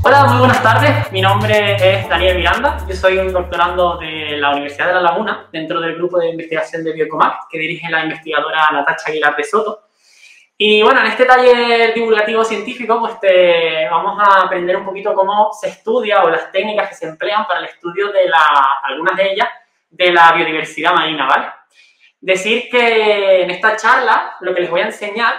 Hola, muy buenas tardes. Mi nombre es Daniel Miranda. Yo soy un doctorando de la Universidad de La Laguna, dentro del grupo de investigación de Bioecomac, que dirige la investigadora Natacha Aguilar de Soto. Y bueno, en este taller divulgativo científico, pues vamos a aprender un poquito cómo se estudia o las técnicas que se emplean para el estudio de algunas de ellas, de la biodiversidad marina, ¿vale? Decir que en esta charla lo que les voy a enseñar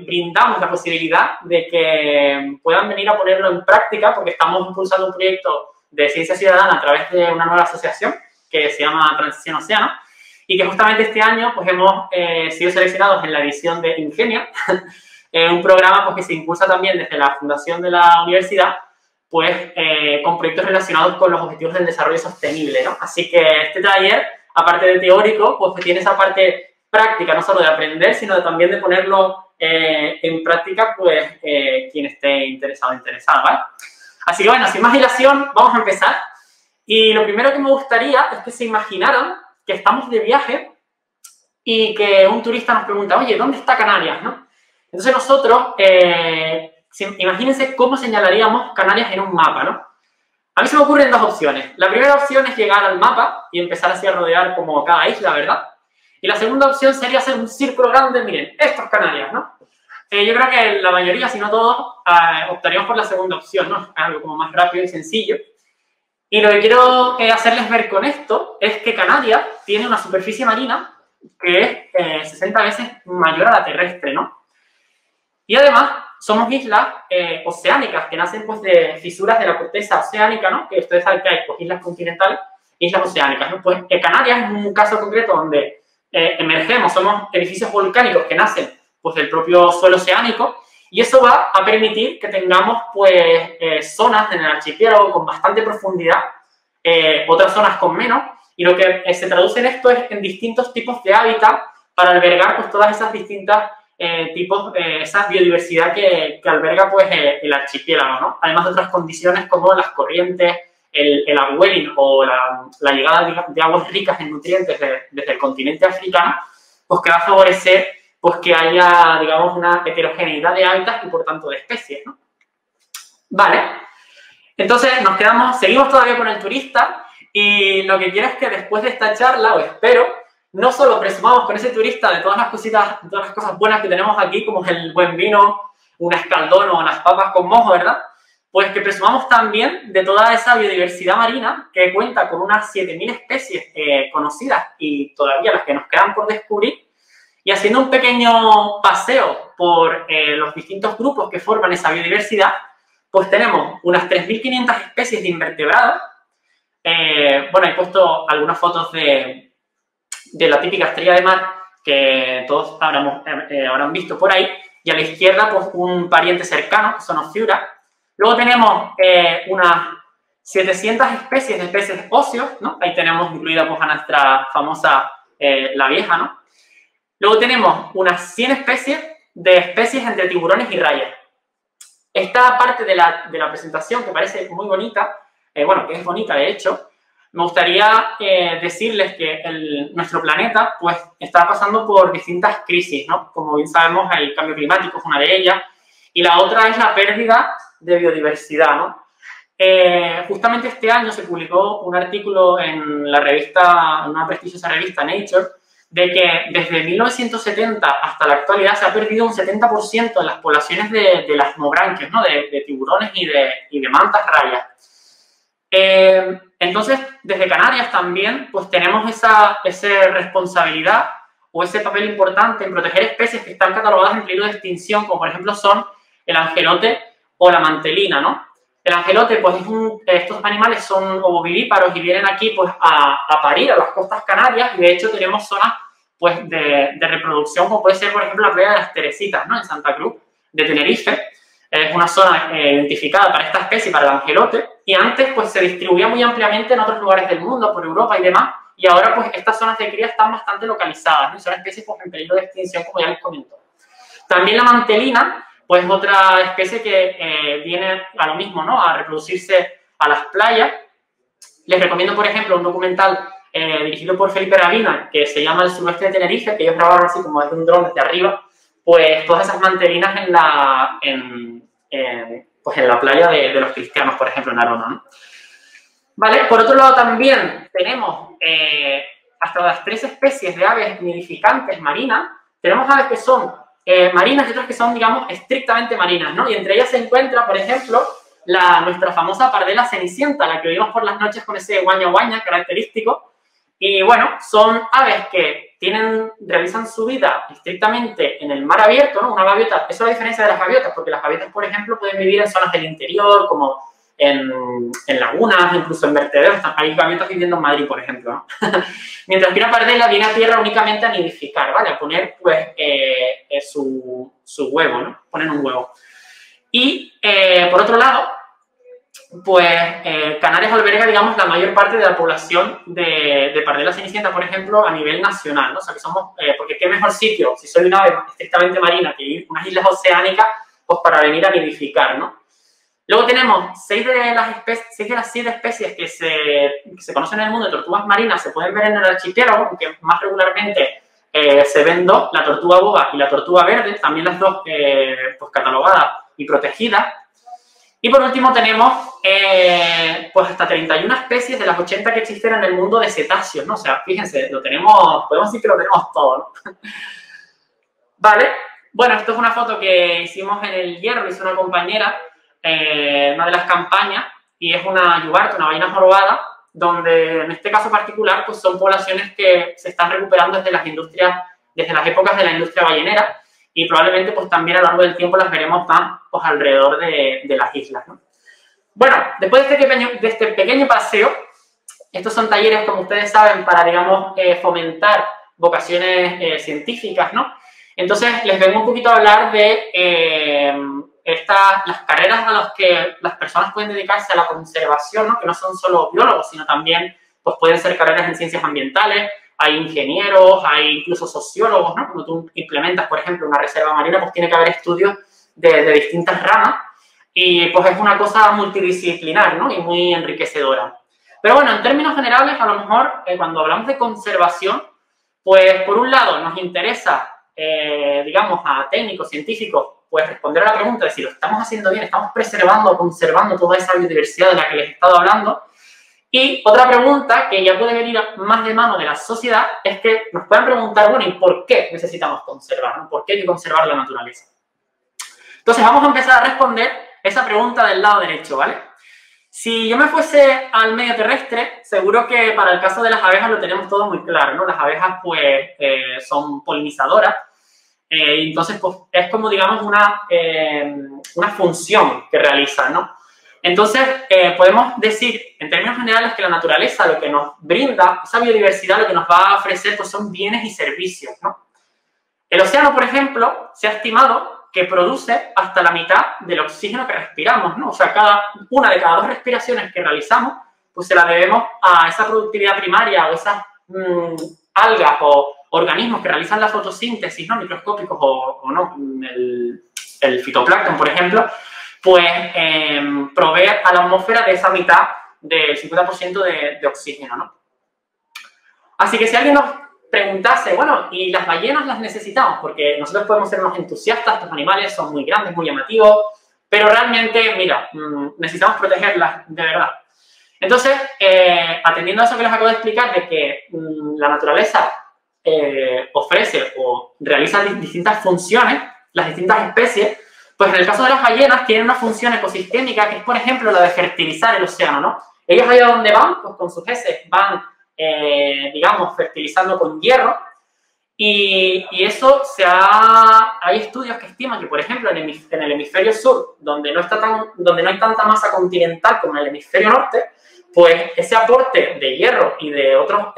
brindamos la posibilidad de que puedan venir a ponerlo en práctica, porque estamos impulsando un proyecto de ciencia ciudadana a través de una nueva asociación que se llama Transición Océano, y que justamente este año pues hemos sido seleccionados en la edición de Ingenia, un programa pues, que se impulsa también desde la fundación de la universidad, pues con proyectos relacionados con los objetivos del desarrollo sostenible, ¿no? Así que este taller, aparte de teórico, pues tiene esa parte práctica, no solo de aprender, sino también de ponerlo en práctica, pues quien esté interesado o interesada, ¿vale? Así que bueno, sin más dilación, vamos a empezar. Y lo primero que me gustaría es que se imaginaran que estamos de viaje y que un turista nos pregunta, oye, ¿dónde está Canarias?, ¿no? Entonces nosotros, imagínense cómo señalaríamos Canarias en un mapa, ¿no? A mí se me ocurren dos opciones. La primera opción es llegar al mapa y empezar así a rodear como cada isla, ¿verdad? Y la segunda opción sería hacer un círculo grande, miren, esto es Canarias, ¿no? Yo creo que la mayoría, si no todos, optaríamos por la segunda opción, ¿no? Algo como más rápido y sencillo. Y lo que quiero hacerles ver con esto es que Canarias tiene una superficie marina que es 60 veces mayor a la terrestre, ¿no? Y además somos islas oceánicas que nacen pues de fisuras de la corteza oceánica, ¿no? Que ustedes saben que hay pues, islas continentales e islas oceánicas, ¿no? Pues Canarias es un caso concreto donde emergemos, somos edificios volcánicos que nacen pues, del propio suelo oceánico, y eso va a permitir que tengamos pues, zonas en el archipiélago con bastante profundidad, otras zonas con menos, y lo que se traduce en esto es en distintos tipos de hábitat para albergar pues, todas esas distintas tipos, esa biodiversidad que alberga pues, el archipiélago, ¿no? Además de otras condiciones como las corrientes, el upwelling o la llegada de aguas ricas en nutrientes desde el continente africano, pues que va a favorecer pues, que haya, digamos, una heterogeneidad de hábitats y, por tanto, de especies, ¿no? Vale. Entonces, seguimos todavía con el turista, y lo que quiero es que después de esta charla, o espero, no solo presumamos con ese turista de todas las cositas, todas las cosas buenas que tenemos aquí, como el buen vino, un escaldón o unas papas con mojo, ¿verdad? Pues que presumamos también de toda esa biodiversidad marina que cuenta con unas 7.000 especies conocidas y todavía las que nos quedan por descubrir, y haciendo un pequeño paseo por los distintos grupos que forman esa biodiversidad, pues tenemos unas 3.500 especies de invertebrados. Bueno, he puesto algunas fotos de la típica estrella de mar que todos habrán visto por ahí, y a la izquierda pues un pariente cercano, que son Ophiura. Luego tenemos unas 700 especies de peces óseos, ¿no? Ahí tenemos incluida pues, a nuestra famosa la vieja, ¿no? Luego tenemos unas 100 especies entre tiburones y rayas. Esta parte de la presentación, que parece muy bonita, bueno, que es bonita de hecho, me gustaría decirles que nuestro planeta pues, está pasando por distintas crisis, ¿no? Como bien sabemos, el cambio climático es una de ellas, y la otra es la pérdida de biodiversidad, ¿no? Justamente este año se publicó un artículo en una prestigiosa revista Nature, de que desde 1970 hasta la actualidad se ha perdido un 70% de las poblaciones de lasmobranquios, ¿no? De tiburones y de mantas rayas. Entonces, desde Canarias también pues tenemos esa responsabilidad o ese papel importante en proteger especies que están catalogadas en peligro de extinción, como por ejemplo son el angelote o la mantelina, ¿no? El angelote, pues estos animales son ovovivíparos y vienen aquí pues a parir a las costas canarias, y de hecho tenemos zonas pues de reproducción, como puede ser por ejemplo la playa de las Teresitas, ¿no? En Santa Cruz de Tenerife. Es una zona identificada para esta especie, para el angelote, y antes pues se distribuía muy ampliamente en otros lugares del mundo, por Europa y demás, y ahora pues estas zonas de cría están bastante localizadas, ¿no? Y son especies pues en peligro de extinción, como ya les comento. También la mantelina, pues otra especie que viene a lo mismo, ¿no? A reproducirse a las playas. Les recomiendo, por ejemplo, un documental dirigido por Felipe Ravina, que se llama El suroeste de Tenerife, que ellos grabaron así como desde un dron desde arriba, pues todas esas mantelinas pues en la playa de los cristianos, por ejemplo, en Arona, ¿no? Vale, por otro lado también tenemos hasta las 3 especies de aves nidificantes marinas. Tenemos aves que son marinas y otras que son, digamos, estrictamente marinas, ¿no? Y entre ellas se encuentra, por ejemplo, nuestra famosa pardela cenicienta, la que oímos por las noches con ese guaña guaña característico. Y bueno, son aves que realizan su vida estrictamente en el mar abierto, ¿no? Una gaviota, eso es la diferencia de las gaviotas, porque las gaviotas, por ejemplo, pueden vivir en zonas del interior, como en lagunas, incluso en vertederos. Hay gaviotas viviendo en Madrid, por ejemplo, ¿no? Mientras que una pardela viene a tierra únicamente a nidificar, ¿vale? A poner, pues, su huevo, ¿no? Ponen un huevo. Y, por otro lado, pues Canarias alberga, digamos, la mayor parte de la población de pardela cenicienta, por ejemplo, a nivel nacional, ¿no? O sea, que somos, porque qué mejor sitio, si soy una ave estrictamente marina, que ir unas islas oceánicas, pues para venir a nidificar, ¿no? Luego tenemos 6 de las 7 especies que se conocen en el mundo de tortugas marinas, se pueden ver en el archipiélago, aunque más regularmente se ven 2, la tortuga boba y la tortuga verde, también las 2 pues catalogadas y protegidas. Y por último tenemos pues hasta 31 especies de las 80 que existen en el mundo de cetáceos, ¿no? O sea, fíjense, podemos decir que lo tenemos todo, ¿no? Vale, bueno, esto es una foto que hicimos en el Hierro, hizo una compañera, una de las campañas, y es una yubarta, una ballena jorobada, donde en este caso particular pues son poblaciones que se están recuperando desde las épocas de la industria ballenera, y probablemente pues también a lo largo del tiempo las veremos más pues alrededor de las islas, ¿no? Bueno, después de este pequeño paseo, estos son talleres, como ustedes saben, para, digamos, fomentar vocaciones científicas, ¿no? Entonces les vengo un poquito a hablar de las carreras a las que las personas pueden dedicarse a la conservación, ¿no? Que no son solo biólogos, sino también pues pueden ser carreras en ciencias ambientales. Hay ingenieros, hay incluso sociólogos, ¿no? Cuando tú implementas, por ejemplo, una reserva marina, pues tiene que haber estudios de distintas ramas, y pues es una cosa multidisciplinar, ¿no? Y muy enriquecedora. Pero bueno, en términos generales, a lo mejor cuando hablamos de conservación, pues por un lado nos interesa, digamos, a técnicos, científicos, pues responder a la pregunta de si lo estamos haciendo bien, estamos preservando o conservando toda esa biodiversidad de la que les he estado hablando. Y otra pregunta que ya puede venir más de mano de la sociedad es que nos puedan preguntar, bueno, ¿y por qué necesitamos conservar, ¿no? ¿Por qué hay que conservar la naturaleza? Entonces vamos a empezar a responder esa pregunta del lado derecho, ¿vale? Si yo me fuese al medio terrestre, seguro que para el caso de las abejas lo tenemos todo muy claro, ¿no? Las abejas, pues, son polinizadoras, entonces, pues, es como, digamos, una función que realizan, ¿no? Entonces, podemos decir, en términos generales, que la naturaleza lo que nos brinda, esa biodiversidad, lo que nos va a ofrecer, pues son bienes y servicios, ¿no? El océano, por ejemplo, se ha estimado que produce hasta la mitad del oxígeno que respiramos, ¿no? O sea, una de cada 2 respiraciones que realizamos, pues se la debemos a esa productividad primaria o esas algas o organismos que realizan la fotosíntesis, ¿no? Microscópicos o no, el fitoplancton, por ejemplo, pues provee a la atmósfera de esa mitad del 50% de oxígeno, ¿no? Así que si alguien nos preguntase, bueno, ¿y las ballenas las necesitamos? Porque nosotros podemos ser unos entusiastas, estos animales son muy grandes, muy llamativos, pero realmente, mira, necesitamos protegerlas de verdad. Entonces, atendiendo a eso que les acabo de explicar, de que la naturaleza ofrece o realiza distintas funciones, las distintas especies, pues en el caso de las ballenas tienen una función ecosistémica que es, por ejemplo, la de fertilizar el océano, ¿no? Ellos allá donde van, pues con sus heces van, digamos, fertilizando con hierro, y eso hay estudios que estiman que, por ejemplo, en el hemisferio sur, donde no hay tanta masa continental como en el hemisferio norte, pues ese aporte de hierro y de otros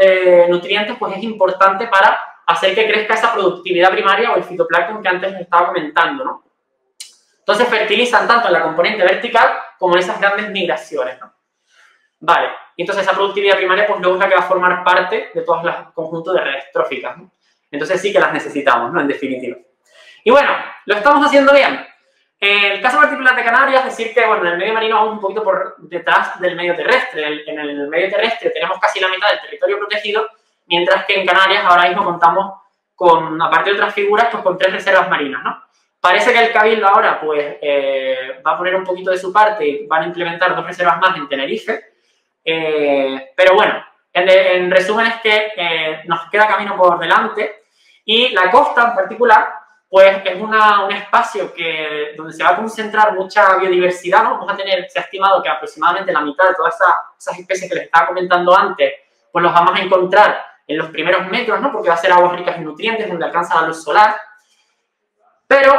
nutrientes, pues es importante para hacer que crezca esa productividad primaria o el fitoplancton que antes les estaba comentando, ¿no? Entonces fertilizan tanto en la componente vertical como en esas grandes migraciones, ¿no? Vale, entonces esa productividad primaria pues luego es la que va a formar parte de todos los conjuntos de redes tróficas, ¿no? Entonces sí que las necesitamos, ¿no? En definitiva. Y bueno, lo estamos haciendo bien. El caso particular de Canarias es decir que, bueno, en el medio marino vamos un poquito por detrás del medio terrestre. En el medio terrestre tenemos casi la mitad del territorio protegido, mientras que en Canarias ahora mismo contamos con, aparte de otras figuras, pues con 3 reservas marinas, ¿no? Parece que el Cabildo ahora pues, va a poner un poquito de su parte y van a implementar 2 reservas más en Tenerife. Pero bueno, en resumen es que nos queda camino por delante y la costa en particular pues es un espacio donde se va a concentrar mucha biodiversidad, ¿no? Vamos a tener, se ha estimado que aproximadamente la mitad de todas esas especies que les estaba comentando antes, pues los vamos a encontrar en los primeros metros, ¿no? Porque va a ser aguas ricas en nutrientes, donde alcanza la luz solar. Pero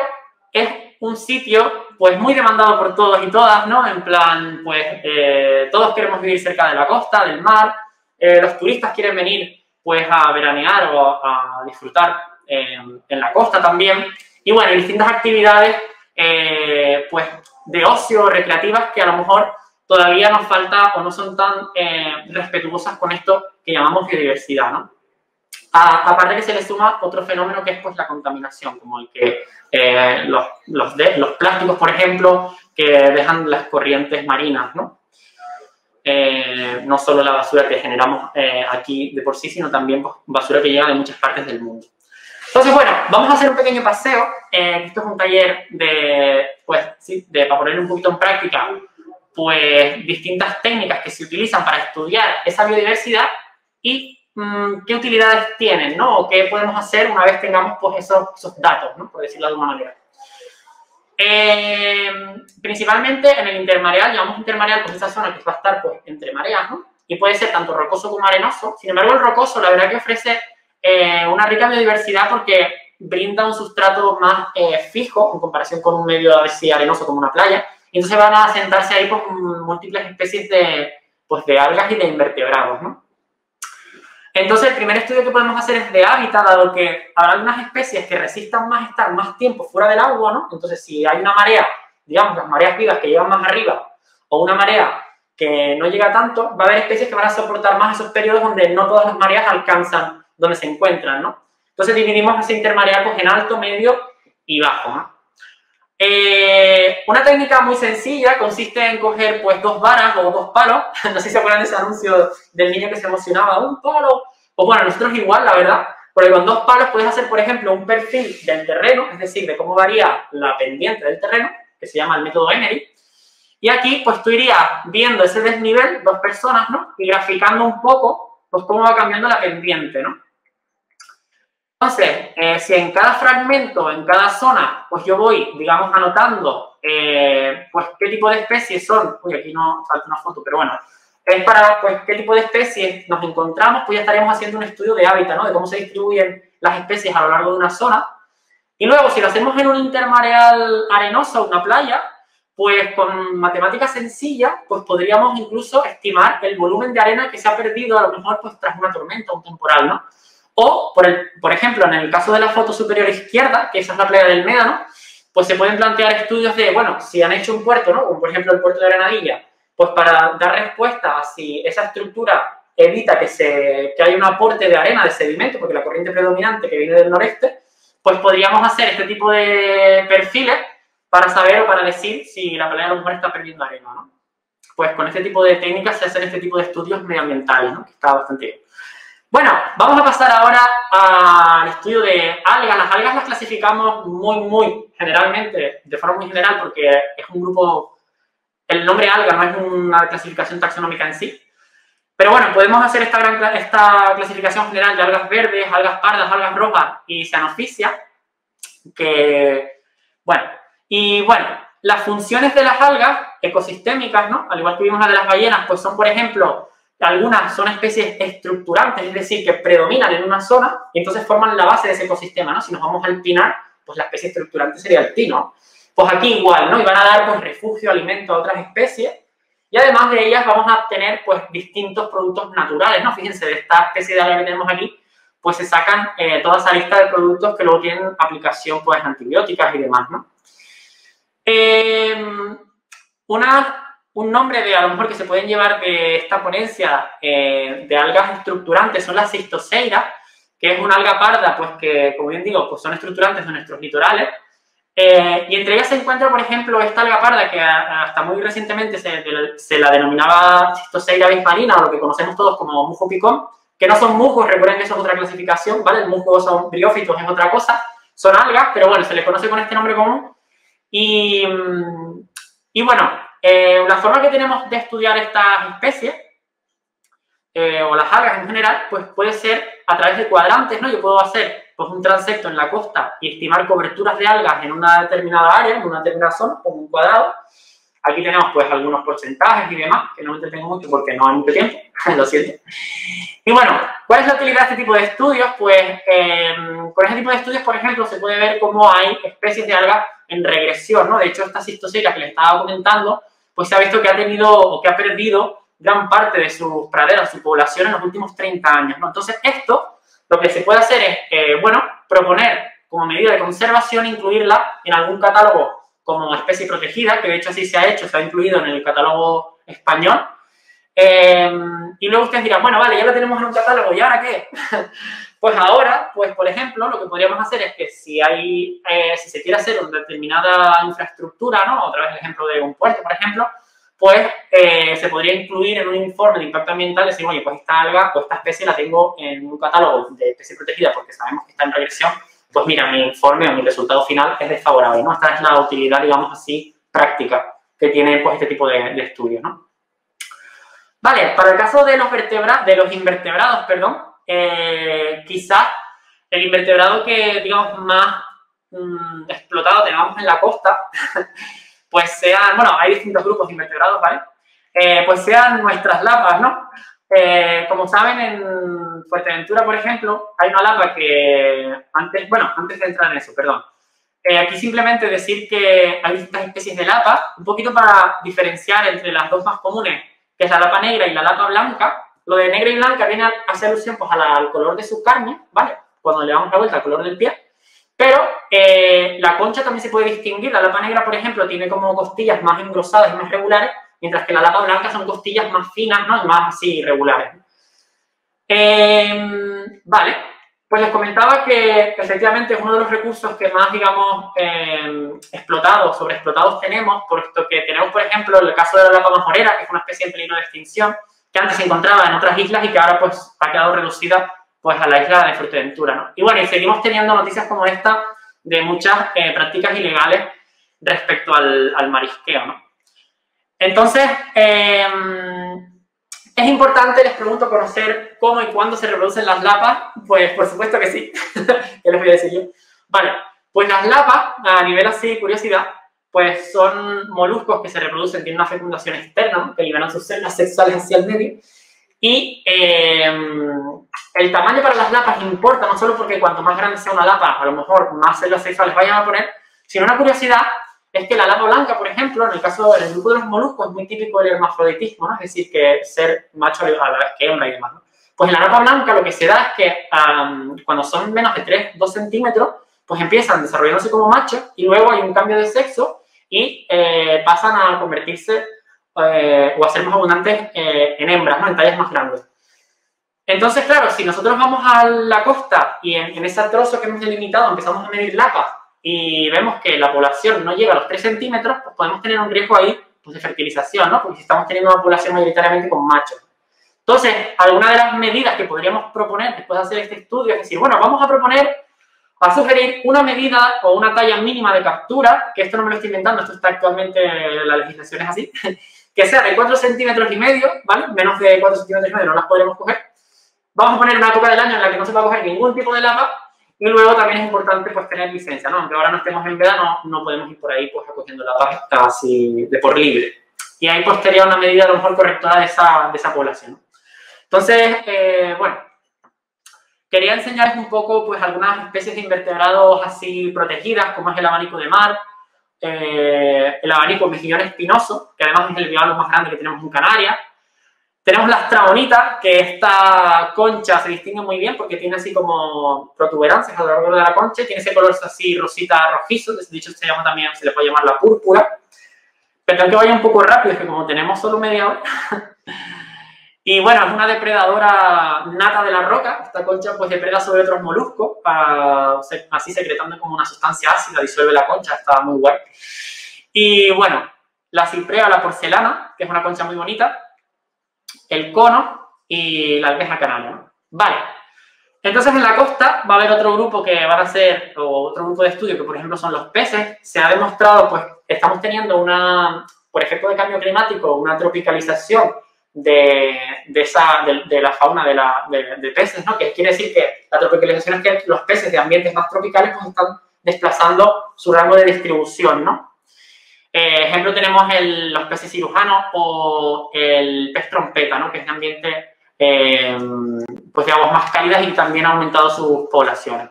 es un sitio, pues, muy demandado por todos y todas, ¿no? En plan, pues, todos queremos vivir cerca de la costa, del mar, los turistas quieren venir, pues, a veranear o a disfrutar en la costa también. Y, bueno, distintas actividades, pues, de ocio, recreativas, que a lo mejor todavía nos falta o no son tan respetuosas con esto que llamamos biodiversidad, ¿no? Aparte que se le suma otro fenómeno que es pues la contaminación, como el que los plásticos, por ejemplo, que dejan las corrientes marinas, ¿no? No solo la basura que generamos aquí de por sí, sino también pues, basura que llega de muchas partes del mundo. Entonces, bueno, vamos a hacer un pequeño paseo. Esto es un taller para poner un poquito en práctica, pues, distintas técnicas que se utilizan para estudiar esa biodiversidad y qué utilidades tienen, ¿no? O qué podemos hacer una vez tengamos pues, esos datos, ¿no? Por decirlo de alguna manera. Principalmente en el intermareal, llamamos intermareal pues esa zona que va a estar pues, entre mareas, ¿no? Y puede ser tanto rocoso como arenoso. Sin embargo, el rocoso la verdad que ofrece una rica biodiversidad porque brinda un sustrato más fijo en comparación con un medio así arenoso como una playa. Y entonces van a asentarse ahí pues, múltiples especies de algas y de invertebrados, ¿no? Entonces, el primer estudio que podemos hacer es de hábitat, dado que habrá algunas especies que resistan más estar más tiempo fuera del agua, ¿no? Entonces, si hay una marea, digamos, las mareas vivas que llegan más arriba, o una marea que no llega tanto, va a haber especies que van a soportar más esos periodos donde no todas las mareas alcanzan donde se encuentran, ¿no? Entonces, dividimos ese intermareal pues, en alto, medio y bajo, ¿no? Una técnica muy sencilla consiste en coger pues 2 varas o 2 palos. No sé si se acuerdan de ese anuncio del niño que se emocionaba, un palo. Pues bueno, nosotros igual, la verdad, porque con 2 palos puedes hacer, por ejemplo, un perfil del terreno, es decir, de cómo varía la pendiente del terreno, que se llama el método Emery. Y aquí, pues tú irías viendo ese desnivel, 2 personas, ¿no? Y graficando un poco, pues cómo va cambiando la pendiente, ¿no? Entonces, si en cada fragmento, en cada zona, pues yo voy, digamos, anotando, pues qué tipo de especies son, uy, aquí no falta una foto, pero bueno, es para, pues, qué tipo de especies nos encontramos, pues ya estaríamos haciendo un estudio de hábitat, ¿no? De cómo se distribuyen las especies a lo largo de una zona. Y luego, si lo hacemos en un intermareal arenoso, una playa, pues con matemáticas sencillas, pues podríamos incluso estimar el volumen de arena que se ha perdido a lo mejor pues tras una tormenta, un temporal, ¿no? O, por ejemplo, en el caso de la foto superior izquierda, que esa es la playa del Médano, pues se pueden plantear estudios de, bueno, si han hecho un puerto, ¿no? Como por ejemplo el puerto de Granadilla, pues para dar respuesta a si esa estructura evita que haya un aporte de arena, de sedimento, porque la corriente predominante que viene del noreste, pues podríamos hacer este tipo de perfiles para saber o para decir si la playa a lo mejor está perdiendo arena, ¿no? Pues con este tipo de técnicas se hacen este tipo de estudios medioambientales, ¿no? Que está bastante bien. Bueno, vamos a pasar ahora al estudio de algas. Las algas las clasificamos muy generalmente, de forma muy general, porque es un grupo, el nombre alga no es una clasificación taxonómica en sí. Pero bueno, podemos hacer esta clasificación general de algas verdes, algas pardas, algas rojas y Cyanophysia, las funciones de las algas ecosistémicas, ¿no? Al igual que vimos las de las ballenas, pues son, por ejemplo, algunas son especies estructurantes, es decir, que predominan en una zona y entonces forman la base de ese ecosistema, ¿no? Si nos vamos al pinar, pues la especie estructurante sería el pino. Pues aquí igual, ¿no? Y van a dar pues refugio, alimento a otras especies y además de ellas vamos a obtener pues distintos productos naturales, ¿no? Fíjense, de esta especie de alga que tenemos aquí, pues se sacan toda esa lista de productos que luego tienen aplicación pues antibióticas y demás, ¿no? Un nombre de a lo mejor que se pueden llevar de esta ponencia de algas estructurantes son las Schistoseiras, que es una alga parda, pues que, como bien digo, pues son estructurantes de nuestros litorales. Y entre ellas se encuentra, por ejemplo, esta alga parda que hasta muy recientemente se la denominaba Schistoseira bismarina, o lo que conocemos todos como musgo picón, que no son musgos, recuerden que eso es otra clasificación, ¿vale? El musgo son briófitos, es otra cosa. son algas, pero bueno, se les conoce con este nombre común. Y bueno, la forma que tenemos de estudiar estas especies, o las algas en general, pues puede ser a través de cuadrantes, ¿no? Yo puedo hacer pues un transecto en la costa y estimar coberturas de algas en una determinada área, en una determinada zona, como un cuadrado. Aquí tenemos pues algunos porcentajes y demás, que no me entretengo mucho porque no hay mucho tiempo, lo siento. Y bueno, ¿cuál es la utilidad de este tipo de estudios? Pues con este tipo de estudios, por ejemplo, se puede ver cómo hay especies de algas en regresión, ¿no? De hecho, esta cistoceira que les estaba comentando, pues se ha visto que ha tenido o que ha perdido gran parte de sus praderas, su población en los últimos 30 años, ¿no? Entonces, esto, lo que se puede hacer es, bueno, proponer como medida de conservación incluirla en algún catálogo como especie protegida, que de hecho así se ha hecho, se ha incluido en el catálogo español. Y luego ustedes dirán, bueno, vale, ya lo tenemos en un catálogo, ¿y ahora qué? Pues ahora, pues por ejemplo, lo que podríamos hacer es que si se quiere hacer una determinada infraestructura, ¿no? Otra vez el ejemplo de un puerto, por ejemplo, pues se podría incluir en un informe de impacto ambiental, decir, oye, pues esta alga o esta especie la tengo en un catálogo de especie protegida porque sabemos que está en regresión, pues mira, mi informe o mi resultado final es desfavorable, ¿no? Esta es la utilidad, digamos así, práctica que tiene pues este tipo de estudios, ¿no? Vale, para el caso de los invertebrados, perdón, quizás el invertebrado que, digamos, más explotado tengamos en la costa, pues sean, bueno, hay distintos grupos de invertebrados, ¿vale? Pues sean nuestras lapas, ¿no? Como saben, en Fuerteventura, por ejemplo, hay una lapa que, antes de entrar en eso, perdón, aquí simplemente decir que hay distintas especies de lapa, un poquito para diferenciar entre las dos más comunes, que es la lapa negra y la lapa blanca. Lo de negra y blanca viene a hacer alusión pues, al color de su carne, ¿vale? Cuando le damos la vuelta al color del pie. Pero la concha también se puede distinguir. La lapa negra, por ejemplo, tiene como costillas más engrosadas y más regulares, mientras que la lapa blanca son costillas más finas, ¿no? Y más así irregulares. Vale, pues les comentaba que efectivamente es uno de los recursos que más, digamos, sobreexplotados tenemos, puesto que tenemos, por ejemplo, el caso de la lapa majorera, que es una especie en peligro de extinción, que antes se encontraba en otras islas y que ahora pues ha quedado reducida pues a la isla de Fuerteventura, ¿no? Y bueno, y seguimos teniendo noticias como esta de muchas prácticas ilegales respecto al marisqueo, ¿no? Entonces, ¿es importante, les pregunto, conocer cómo y cuándo se reproducen las lapas? Pues por supuesto que sí, ¿qué les voy a decir yo? Vale, pues las lapas, a nivel así, curiosidad, pues son moluscos que se reproducen, tienen una fecundación externa, que liberan sus células sexuales hacia el medio. Y el tamaño para las lapas importa, no solo porque cuanto más grande sea una lapa, a lo mejor más células sexuales vayan a poner, sino una curiosidad es que la lapa blanca, por ejemplo, en el grupo de los moluscos es muy típico el hermafroditismo, ¿no? Es decir, que ser macho a la vez que hembra y demás, ¿no? Pues en la lapa blanca lo que se da es que cuando son menos de 2 centímetros, pues empiezan desarrollándose como machos y luego hay un cambio de sexo y pasan a convertirse o a ser más abundantes en hembras, ¿no? En tallas más grandes. Entonces, claro, si nosotros vamos a la costa y en ese trozo que hemos delimitado empezamos a medir lapas y vemos que la población no llega a los 3 centímetros, pues podemos tener un riesgo ahí pues, de fertilización, ¿no? Porque si estamos teniendo una población mayoritariamente con machos. Entonces, alguna de las medidas que podríamos proponer después de hacer este estudio es decir, bueno, vamos a sugerir una medida o una talla mínima de captura, que esto no me lo estoy inventando, esto está actualmente, la legislación es así, que sea de 4 centímetros y medio, ¿vale? Menos de 4 centímetros y medio no las podremos coger. Vamos a poner una época del año en la que no se va a coger ningún tipo de lapa y luego también es importante pues tener licencia, ¿no? Aunque ahora no estemos en verano, no podemos ir por ahí pues acogiendo lapas así de por libre. Y ahí pues sería una medida a lo mejor correctora de esa población, ¿no? Entonces, bueno, quería enseñarles un poco pues algunas especies de invertebrados así protegidas, como es el abanico de mar, el abanico mejillón espinoso, que además es el bivalvo más grande que tenemos en Canarias. Tenemos la astramonitas, que esta concha se distingue muy bien porque tiene así como protuberancias a lo largo de la concha y tiene ese color así rosita rojizo, de hecho se llama también, se le puede llamar la púrpura. Pero que vaya un poco rápido, es que como tenemos solo media hora. Y bueno, es una depredadora nata de la roca. Esta concha pues depreda sobre otros moluscos, así secretando como una sustancia ácida, disuelve la concha, está muy guay. Y bueno, la ciprea o la porcelana, que es una concha muy bonita, el cono y la almeja canaria, ¿no? Vale, Entonces, en la costa va a haber otro grupo que van a ser, o otro grupo de estudio que, por ejemplo, son los peces. Se ha demostrado, pues, estamos teniendo por efecto de cambio climático, una tropicalización de la fauna de peces, ¿no? Que quiere decir que la tropicalización es que los peces de ambientes más tropicales pues están desplazando su rango de distribución, ¿no? Ejemplo tenemos los peces cirujanos o el pez trompeta, ¿no? Que es de ambiente pues de aguas más cálidas y también ha aumentado sus poblaciones.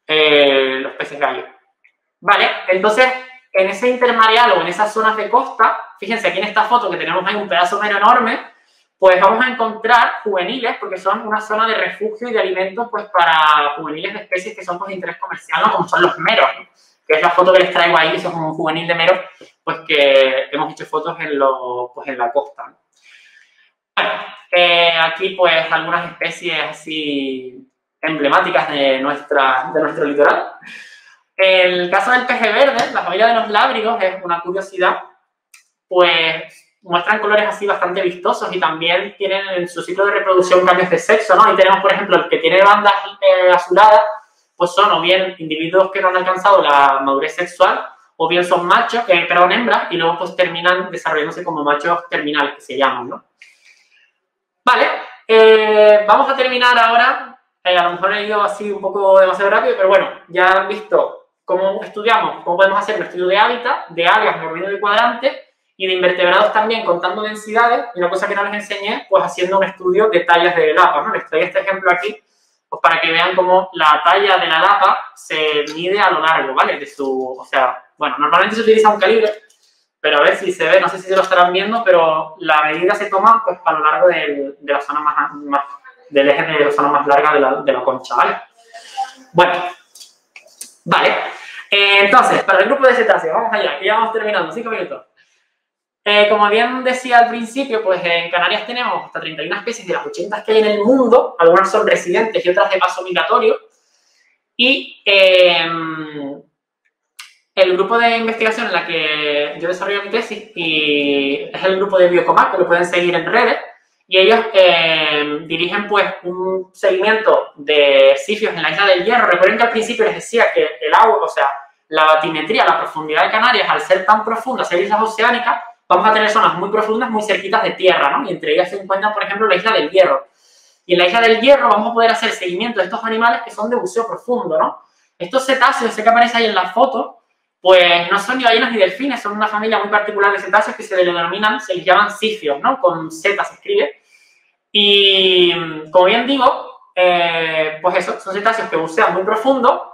Los peces gallo. Vale, entonces en ese intermareal o en esas zonas de costa, fíjense aquí en esta foto que tenemos ahí un pedazo mero enorme, pues vamos a encontrar juveniles, porque son una zona de refugio y de alimentos pues para juveniles de especies que son pues, de interés comercial, ¿no? Como son los meros, ¿no? Que es la foto que les traigo ahí, que son como un juvenil de meros, pues que hemos hecho fotos en la costa, ¿no? Bueno, aquí pues algunas especies así emblemáticas de nuestro litoral. El caso del peje verde, la familia de los lábrigos, es una curiosidad, pues muestran colores así bastante vistosos y también tienen en su ciclo de reproducción cambios de sexo, ¿no? Y tenemos, por ejemplo, el que tiene bandas azuladas, pues son o bien individuos que no han alcanzado la madurez sexual, o bien son machos, perdón, hembras, y luego pues terminan desarrollándose como machos terminales, que se llaman, ¿no? Vale, vamos a terminar ahora, a lo mejor he ido así un poco demasiado rápido, pero bueno, ya han visto cómo estudiamos, cómo podemos hacer un estudio de hábitat, de algas, mordido de cuadrante, y de invertebrados también contando densidades, y una cosa que no les enseñé, pues haciendo un estudio de tallas de lapa, ¿no? Les traigo este ejemplo aquí, pues para que vean cómo la talla de la lapa se mide a lo largo, ¿vale? O sea, bueno, normalmente se utiliza un calibre, pero a ver si se ve, no sé si se lo estarán viendo, pero la medida se toma pues a lo largo de la zona del eje de la zona más larga de la concha, ¿vale? Bueno, vale. Entonces, para el grupo de cetáceos, vamos allá, que ya vamos terminando, 5 minutos. Como bien decía al principio, pues en Canarias tenemos hasta 31 especies de las 80 que hay en el mundo, algunas son residentes y otras de paso migratorio, y el grupo de investigación en la que yo desarrollo mi tesis es el grupo de Biocomac, que lo pueden seguir en redes, y ellos dirigen pues un seguimiento de sifios en la isla del Hierro. Recuerden que al principio les decía que el agua, o sea, la batimetría, la profundidad de Canarias, al ser tan profunda, ser islas oceánicas, vamos a tener zonas muy profundas, muy cerquitas de tierra, ¿no? Y entre ellas se encuentra, por ejemplo, la isla del Hierro. Y en la isla del Hierro vamos a poder hacer seguimiento de estos animales que son de buceo profundo, ¿no? Estos cetáceos, ese que aparece ahí en la foto, pues no son ni ballenas ni delfines, son una familia muy particular de cetáceos que se les llaman sifios, ¿no? Con Z se escribe. Y, como bien digo, pues eso, son cetáceos que bucean muy profundo,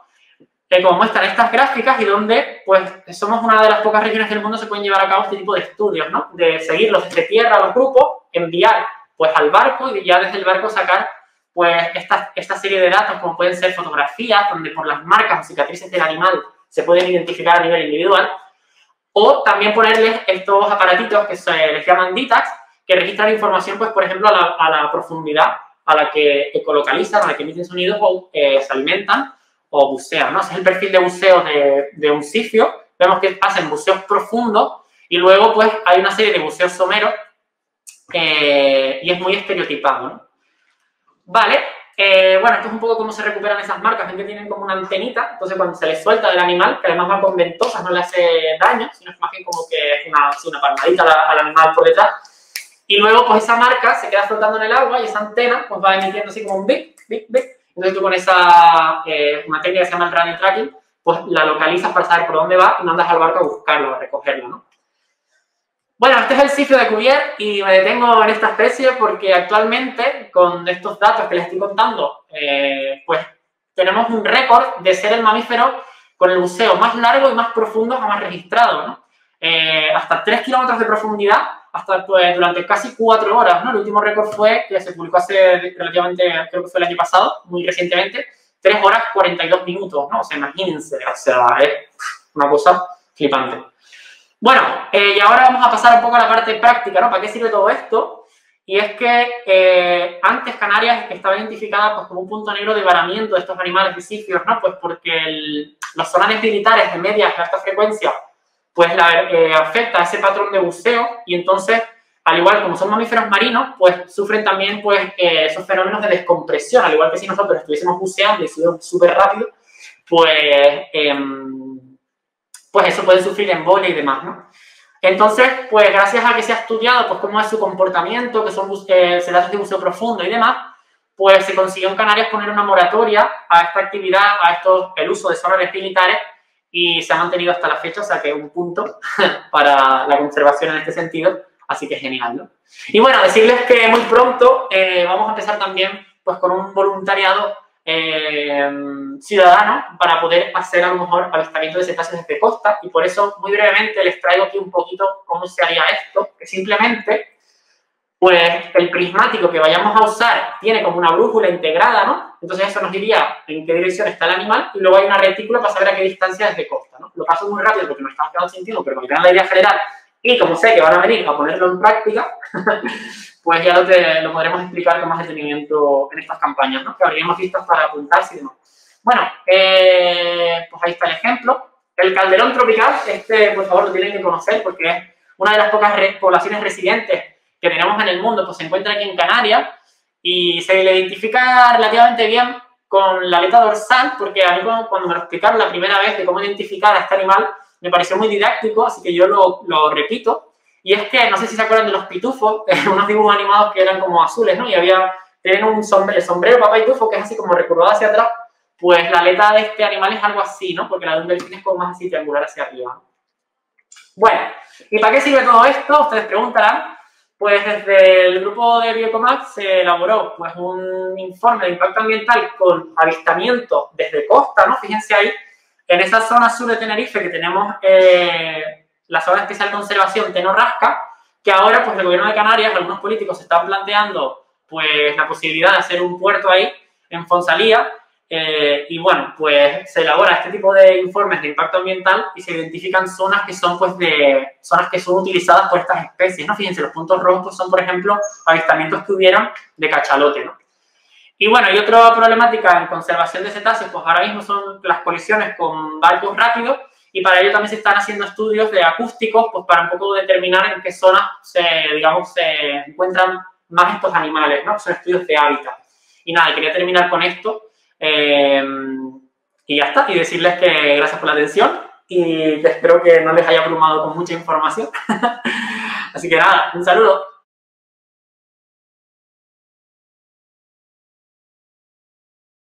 como muestran estas gráficas y donde, pues, somos una de las pocas regiones del mundo que se pueden llevar a cabo este tipo de estudios, ¿no? De seguirlos desde tierra a los grupos, enviar, pues, al barco y ya desde el barco sacar, pues, esta serie de datos, como pueden ser fotografías, donde por las marcas o cicatrices del animal se pueden identificar a nivel individual, o también ponerles estos aparatitos que se les llaman DITACs, que registran información, pues, por ejemplo, a la profundidad a la que ecolocalizan, a la que emiten sonidos o se alimentan o bucean, ¿no? Ese es el perfil de buceo de un sifio. Vemos que hacen buceos profundos y luego, pues, hay una serie de buceos someros y es muy estereotipado, ¿no? Vale. Bueno, esto es un poco cómo se recuperan esas marcas. Ven que tienen como una antenita, entonces cuando se les suelta del animal, que además va con ventosas, no le hace daño, sino es más bien como que es una palmadita al animal por detrás. Y luego, pues, esa marca se queda flotando en el agua y esa antena, pues, va emitiendo así como un bip, bip, bip. Entonces tú con una técnica que se llama el radio tracking, pues la localizas para saber por dónde va y mandas al barco a buscarlo, a recogerlo, ¿no? Bueno, este es el sifio de Cuvier y me detengo en esta especie porque actualmente, con estos datos que les estoy contando, pues tenemos un récord de ser el mamífero con el buceo más largo y más profundo jamás registrado, ¿no? Hasta 3 kilómetros de profundidad, hasta pues, durante casi 4 horas, ¿no? El último récord fue, que se publicó hace relativamente, creo que fue el año pasado, muy recientemente, 3 horas 42 minutos, ¿no? O sea, imagínense, o sea, es una cosa flipante. Bueno, y ahora vamos a pasar un poco a la parte práctica, ¿no? ¿Para qué sirve todo esto? Y es que antes Canarias estaba identificada pues, como un punto negro de varamiento de estos animales de sifios, ¿no? Pues porque los solares militares de media y alta frecuencia pues afecta a ese patrón de buceo y entonces al igual como son mamíferos marinos, pues sufren también pues, esos fenómenos de descompresión, al igual que si nosotros estuviésemos buceando y subimos súper rápido, pues, pues eso puede sufrir embolia y demás, ¿no? Entonces, pues gracias a que se ha estudiado pues, cómo es su comportamiento, que son sedatos de buceo profundo y demás, pues se consiguió en Canarias poner una moratoria a esta actividad, el uso de solares militares, y se ha mantenido hasta la fecha, o sea que es un punto para la conservación en este sentido, así que genial, ¿no? Y bueno, decirles que muy pronto vamos a empezar también pues con un voluntariado ciudadano para poder hacer a lo mejor avistamiento de cetáceos desde costa, y por eso muy brevemente les traigo aquí un poquito cómo se haría esto, que simplemente pues el prismático que vayamos a usar tiene como una brújula integrada, ¿no? Entonces eso nos diría en qué dirección está el animal, y luego hay una retícula para saber a qué distancia desde costa, ¿no? Lo paso muy rápido porque nos estamos quedando sin tiempo, pero para que vean la idea general, y como sé que van a venir a ponerlo en práctica, pues ya lo podremos explicar con más detenimiento en estas campañas, ¿no? Que habríamos visto para apuntarse y demás. Bueno, pues ahí está el ejemplo. El calderón tropical, por favor lo tienen que conocer porque es una de las pocas poblaciones residentes que tenemos en el mundo, pues se encuentra aquí en Canarias y se le identifica relativamente bien con la aleta dorsal, porque a mí cuando me lo explicaron la primera vez de cómo identificar a este animal, me pareció muy didáctico, así que yo lo repito. Y es que, no sé si se acuerdan de los pitufos, unos dibujos animados que eran como azules, ¿no? Y tienen un sombrero papá pitufo que es así como recurvado hacia atrás, pues la aleta de este animal es algo así, ¿no? Porque la de un delfín es como más así triangular hacia arriba. Bueno, ¿y para qué sirve todo esto? Ustedes preguntarán. Pues desde el grupo de Biocomac se elaboró pues, un informe de impacto ambiental con avistamiento desde costa, ¿no? Fíjense ahí, en esa zona sur de Tenerife que tenemos la zona de especial conservación Tenorrasca, que ahora pues el gobierno de Canarias, algunos políticos se están planteando pues la posibilidad de hacer un puerto ahí, en Fonsalía, y bueno, pues se elabora este tipo de informes de impacto ambiental y se identifican zonas que son pues zonas que son utilizadas por estas especies, ¿no? Fíjense, los puntos rojos pues, son, por ejemplo, avistamientos que hubieron de cachalote, ¿no? Y bueno, y otra problemática en conservación de cetáceos, pues ahora mismo son las colisiones con barcos rápidos, y para ello también se están haciendo estudios de acústicos, pues para un poco determinar en qué zonas se encuentran más estos animales, ¿no? Son estudios de hábitat. Y nada, quería terminar con esto. Y ya está, y decirles que gracias por la atención y que espero que no les haya abrumado con mucha información. Así que nada, un saludo.